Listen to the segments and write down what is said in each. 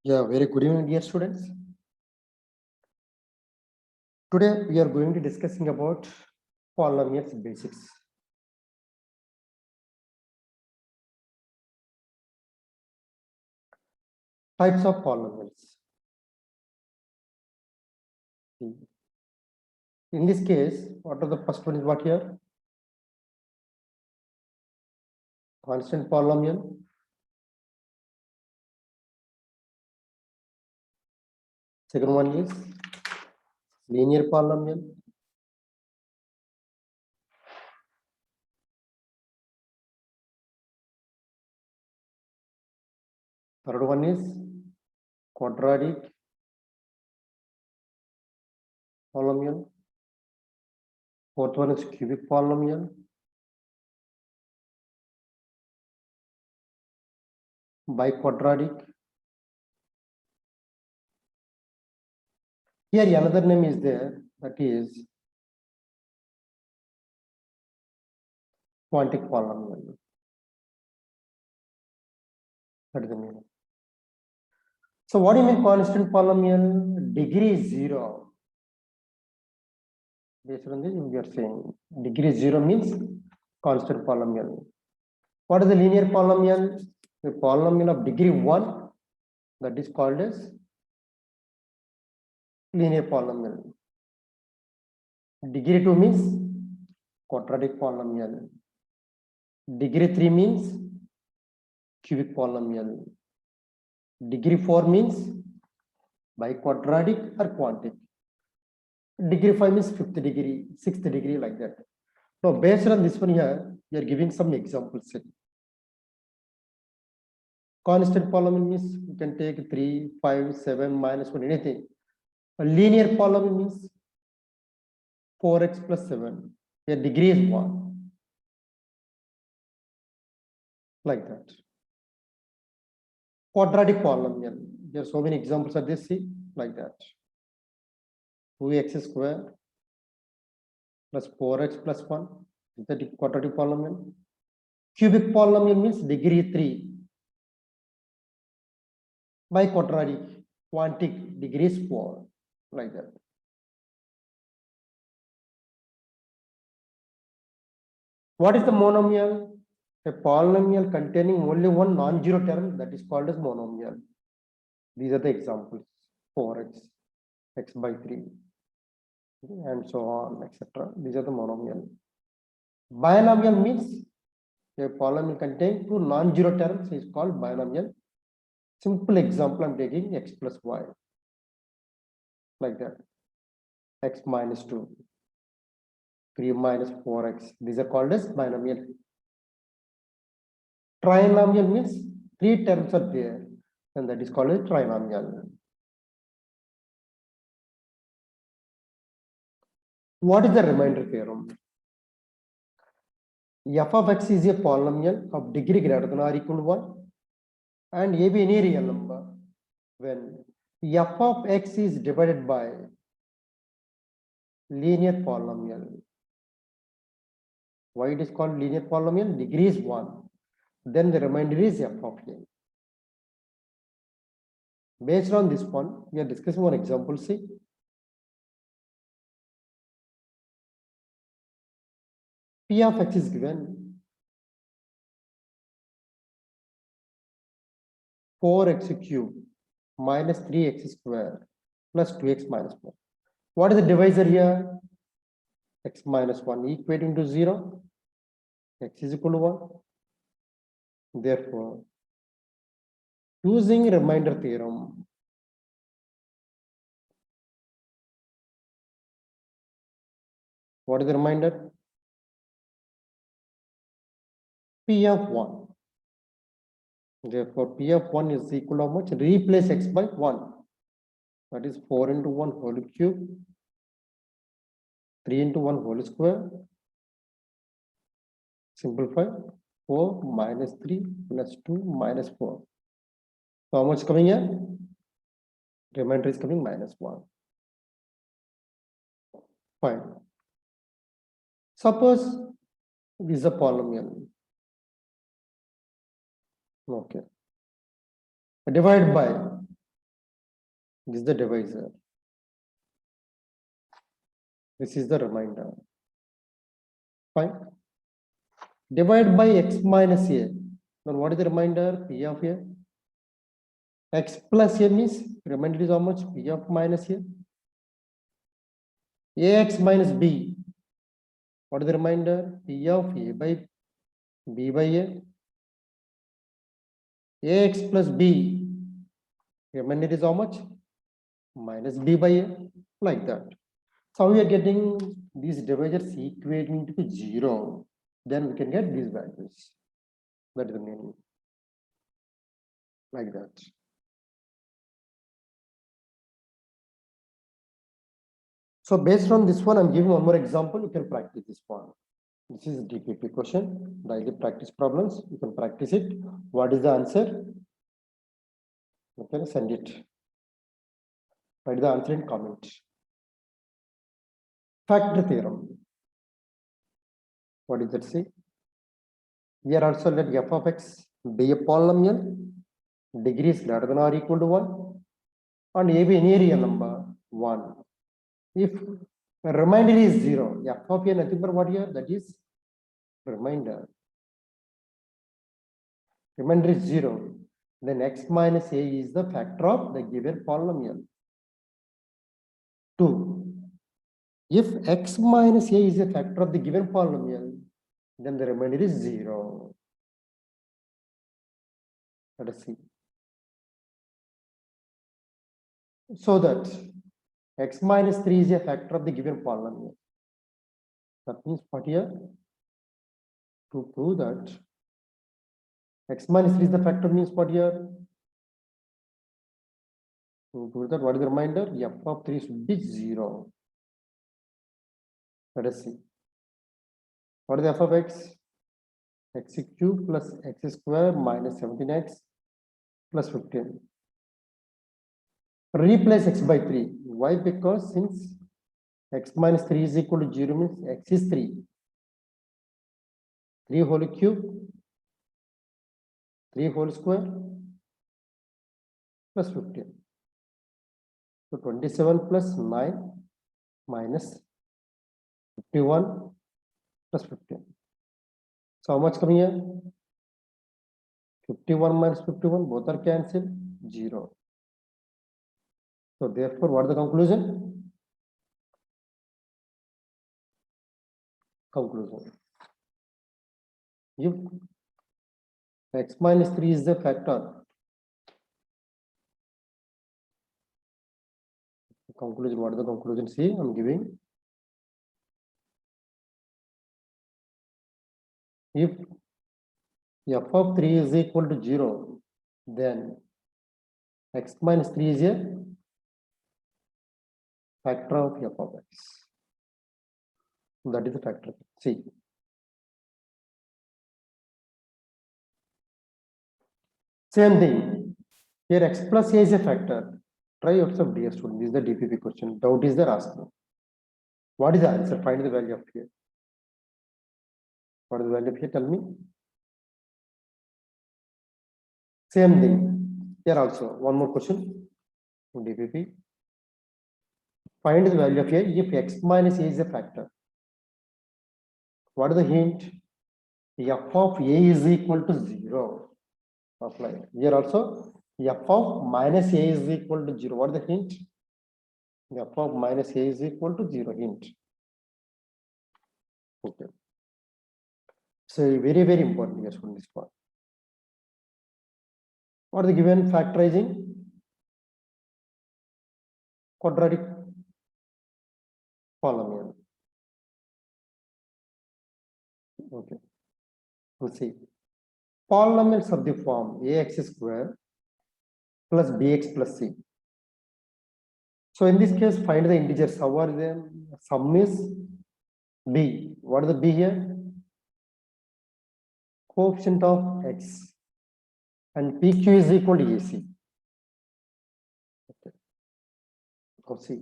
Yeah, very good evening, dear students. Today we are going to discussing about polynomials basics. Types of polynomials. In this case, what are the first one is what here? Constant polynomial. Second one is linear polynomial. Third one is quadratic polynomial. Fourth one is cubic polynomial. Biquadratic. Here another name is there, that is quantic polynomial. That is the meaning. So what do you mean constant polynomial? Degree is 0. Based on this, we are saying degree 0 means constant polynomial. What is the linear polynomial? The polynomial of degree 1, that is called as linear polynomial. Degree 2 means quadratic polynomial. Degree 3 means cubic polynomial. Degree 4 means biquadratic or quantic. Degree 5 means 5th degree, 6th degree, like that. Now, based on this one here, we are giving some examples. Constant polynomial means you can take 3, 5, 7, -1, anything. A linear polynomial means 4x plus 7. Here degree is 1. Like that. Quadratic polynomial. There are so many examples of this, see, like that. 2x square plus 4x plus 1 is the quadratic polynomial. Cubic polynomial means degree 3. Biquadratic, quantic, degree is 4. Like that. What is the monomial? A polynomial containing only one non-zero term, that is called as monomial. These are the examples: 4x, x by 3, and so on, etc. These are the monomial. Binomial means a polynomial containing two non-zero terms is called binomial. Simple example, I'm taking x plus y, like that. X minus 2, 3 minus 4x. These are called as binomial. Trinomial means three terms are there, and that is called as trinomial. What is the remainder theorem? F of x is a polynomial of degree greater than or equal to 1, and a be any real number when f of x is divided by linear polynomial. Why it is called linear polynomial? Degree is 1. Then the remainder is f of a. Based on this one, we are discussing one example. See, p of x is given 4x cube minus 3x square plus 2x minus 4. What is the divisor here? X minus 1 equating to 0. X is equal to 1. Therefore, using remainder theorem, what is the remainder? P of 1. Therefore, P of 1 is equal to how much? Replace x by 1. That is 4 into 1 whole cube, 3 into 1 whole square. Simplify. 4 minus 3 plus 2 minus 4. So how much coming here? Remainder is coming minus 1. Fine. Suppose this is a polynomial. Okay. Divide by This is the divisor. This is the remainder. Fine. Divide by x minus a. Now what is the remainder? P of a. X plus a means remainder is how much? P of minus a. Ax minus b. What is the remainder? P of a by b by a. Ax plus b. Remainder is how much? Minus b by a. Like that. So we are getting these divisors equating to 0. Then we can get these values. That is the meaning. Like that. So based on this one, I'm giving one more example. You can practice this one. This is DPP question, daily practice problems. You can practice it. What is the answer? You can send it. Write the answer in comment. Factor theorem. What does that say? Here also let f of x be a polynomial. Degree is greater than or equal to 1. And a be any real number 1. If remainder is 0, f of a nothing but what here? That is remainder. Remainder is 0. Then x minus a is the factor of the given polynomial. 2. If x minus a is a factor of the given polynomial, then the remainder is 0. Let us see. So that x minus 3 is a factor of the given polynomial. That means what here? To prove that x minus 3 is the factor means what here? To prove that what is the remainder? F of 3 should be 0. Let us see. What is the f of x? X cube plus x square minus 17x plus 15. Replace x by 3. Why? Because since x minus 3 is equal to 0 means x is 3. 3 whole cube, 3 whole square plus 15. So 27 plus 9 minus 51 plus 15. So how much coming here? 51 minus 51, both are cancelled, 0. So therefore, what is the conclusion? Conclusion. If x minus 3 is the factor, conclusion, what is the conclusion? See, I'm giving. If f of 3 is equal to 0, then x minus 3 is a factor of f of x. That is the factor. See. Same thing. Here x plus a is a factor. Try yourself, dear student. This is the DPP question. Doubt is there asking. What is the answer? Find the value of here. What is the value of here? Tell me. Same thing. Here also. One more question. DPP. Find the value of here if x minus a is a factor. What is the hint? F of a is equal to 0. Apply. Here also, f of minus a is equal to 0. What is the hint? F of minus a is equal to 0. Hint. Okay. So very, very important yes from this part. What are the given factorizing? Quadratic polynomial. Okay. We'll see. Polynomials of the form ax square plus bx plus c. So in this case, find the integers. How are them? Sum is b. What is the b here? Coefficient of x. And PQ is equal to AC. Okay. Now see,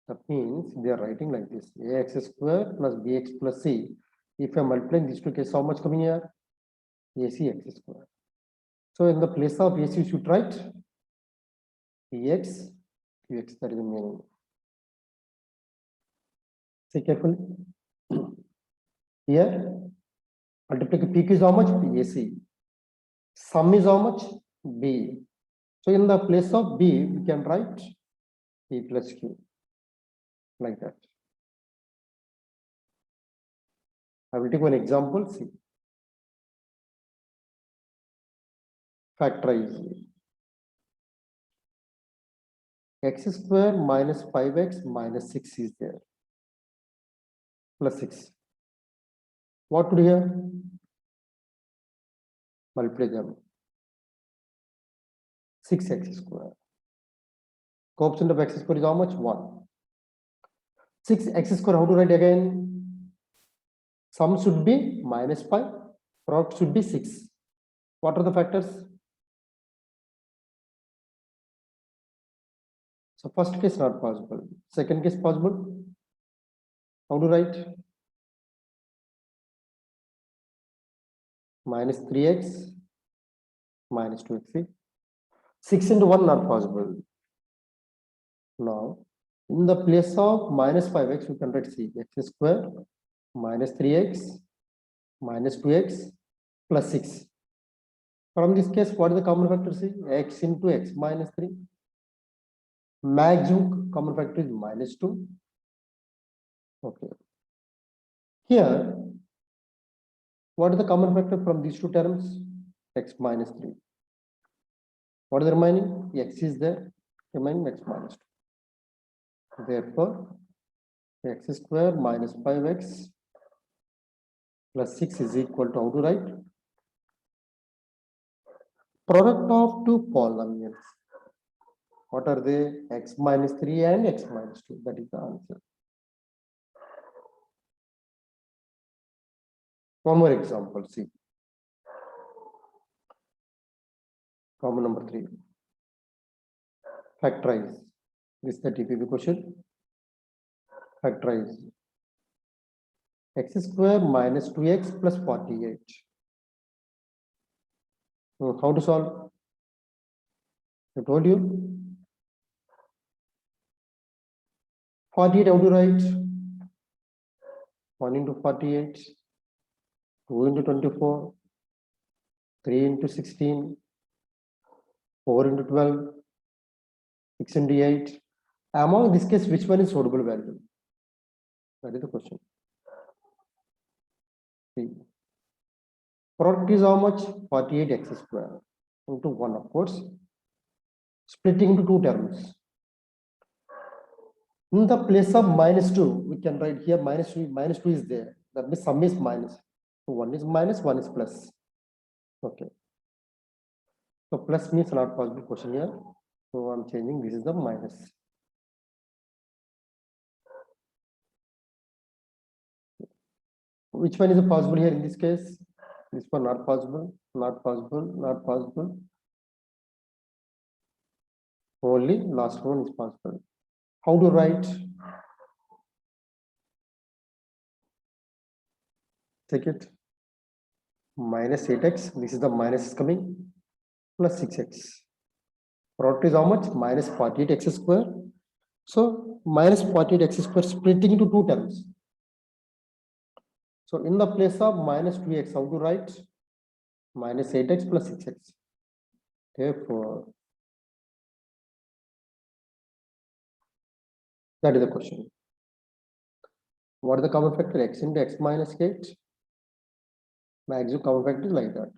that means they are writing like this: ax square plus bx plus c. If I multiply these two cases, how much coming here? AC x square. So in the place of AC, you should write px qx, that is the meaning. See carefully. Here, multiply PQ is how much? PAC. Sum is how much? B. So in the place of B, we can write P plus Q, like that. I will take one example, see. Factorize. X square minus 5x minus 6 is there. Plus 6. What to do here? Multiply them. 6x square. Coefficient of x square is how much? 1. 6x square, how to write again? Sum should be minus 5. Product should be 6. What are the factors? So first case not possible. Second case possible. How to write? Minus 3x minus 2x. 6 into 1 not possible. Now, in the place of minus 5x, we can write c, x square minus 3x minus 2x plus 6. From this case, what is the common factor? C, x into x minus 3. Maximum common factor is minus 2. Okay. Here, what is the common factor from these two terms? X minus 3. What is the remaining? X is there, remaining x minus 2. Therefore, x square minus 5x plus 6 is equal to, how to write? Product of two polynomials. What are they? X minus 3 and x minus 2. That is the answer. One more example, see. Problem number 3. Factorize. This is the TPP question. Factorize. X square minus 2x plus 48. So how to solve? I told you. 48, how to write? 1 into 48, 2 into 24, 3 into 16, 4 into 12, 6 into 8. Among this case, which one is suitable value? That is the question. See. Product is how much? 48x square into 1, of course. Splitting into two terms. In the place of minus 2, we can write here minus 2 is there. That means sum is minus. So 1 is minus, 1 is plus. Okay. So plus means not possible question here. So I'm changing, this is the minus. Which one is possible here in this case? This one not possible, not possible, not possible. Only last one is possible. How to write? Take it. Minus 8x, this is the minus is coming, plus 6x. Product is how much? Minus 48x square. So minus 48x square splitting into two terms. So in the place of minus 2x, how to write? Minus 8x plus 6x. Therefore, that is the question. What is the common factor? X into x minus 8. Maximum common factor is like that.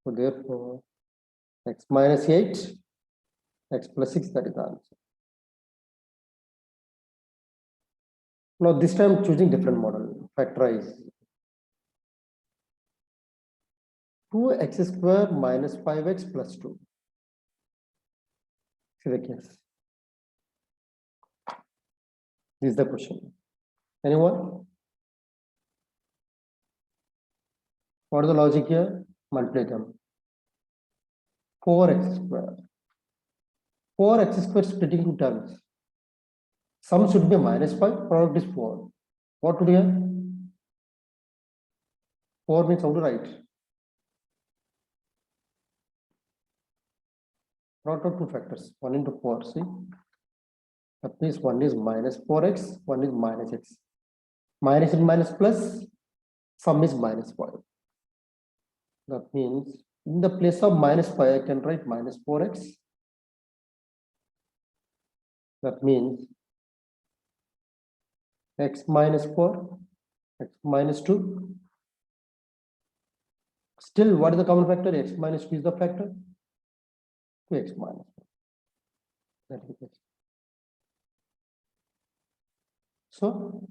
So therefore, x minus 8, x plus 6, that is the answer. Now this time choosing different model. Factorize. 2x square minus 5x plus 2. See the case. This is the question. Anyone? What is the logic here? Multiply them. 4x square. 4x square splitting two terms. Sum should be minus 5, product is 4. What to do here? 4 means how to write? Product of two factors, 1 into 4, see? That means one is minus 4x, one is minus x. Minus and minus plus, sum is minus 5. That means in the place of minus 5, I can write minus 4x. That means x minus 4, x minus 2. Still, what is the common factor? X minus 2 is the factor. 2x minus 4. That is it. So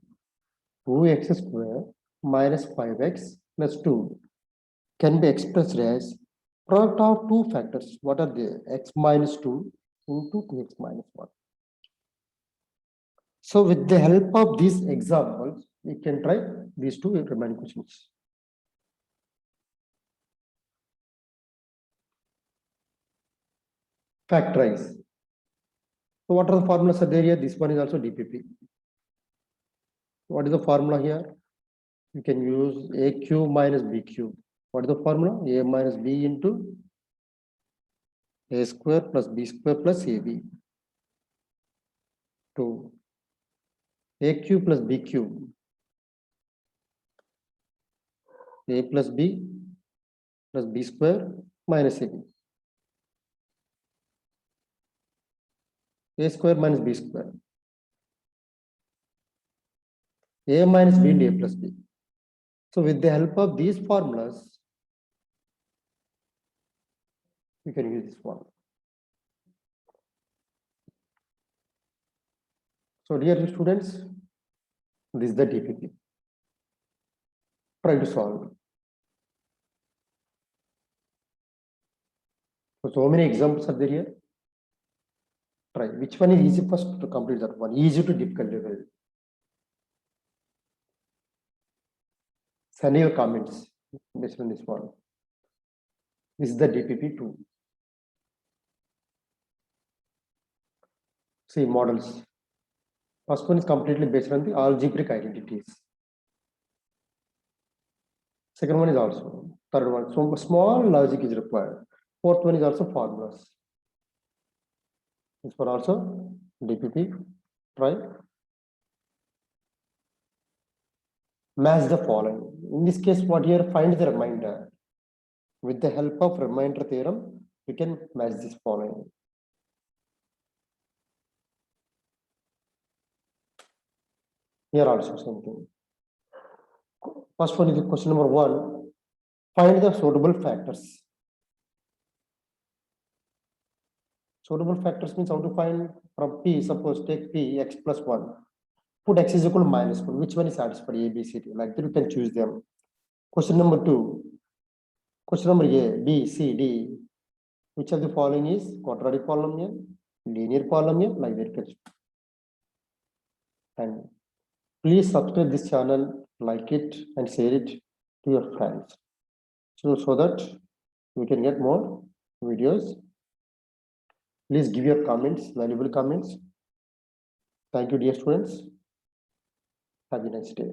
2x square minus 5x plus 2 can be expressed as product of two factors. What are they? X minus 2 into 2x minus 1. So with the help of these examples, we can try these two remaining questions. Factorize. So what are the formulas are there here? This one is also DPP. What is the formula here? You can use a cube minus b cube. What is the formula? A minus b into a square plus b square plus ab. 2. A cube plus b cube. A plus b plus b square minus ab. A square minus b square. A minus b into a plus b. So with the help of these formulas, you can use this one. So dear students, this is the DPP. Try to solve. So many examples are there here. Try. Which one is easy first to complete that one? Easy to difficult level. Send your comments based on this one. This is the DPP 2. See models. First one is completely based on the algebraic identities. Second one is also. Third one. So small logic is required. Fourth one is also formulas. This one also DPP. Try. Match the following. In this case, what here? Find the remainder. With the help of remainder theorem, we can match this following. Here also something. First one is question number 1. Find the suitable factors. Suitable factors means how to find from P. Suppose take P x plus 1. Put x is equal to minus 1. Which one is satisfied? A, B, C, D. Like that, you can choose them. Question number 2. Question number A, B, C, D. Which of the following is quadratic polynomial, linear polynomial? Like that. And please subscribe this channel, like it, and share it to your friends. So that we can get more videos. Please give your comments, valuable comments. Thank you, dear students. Have a nice day.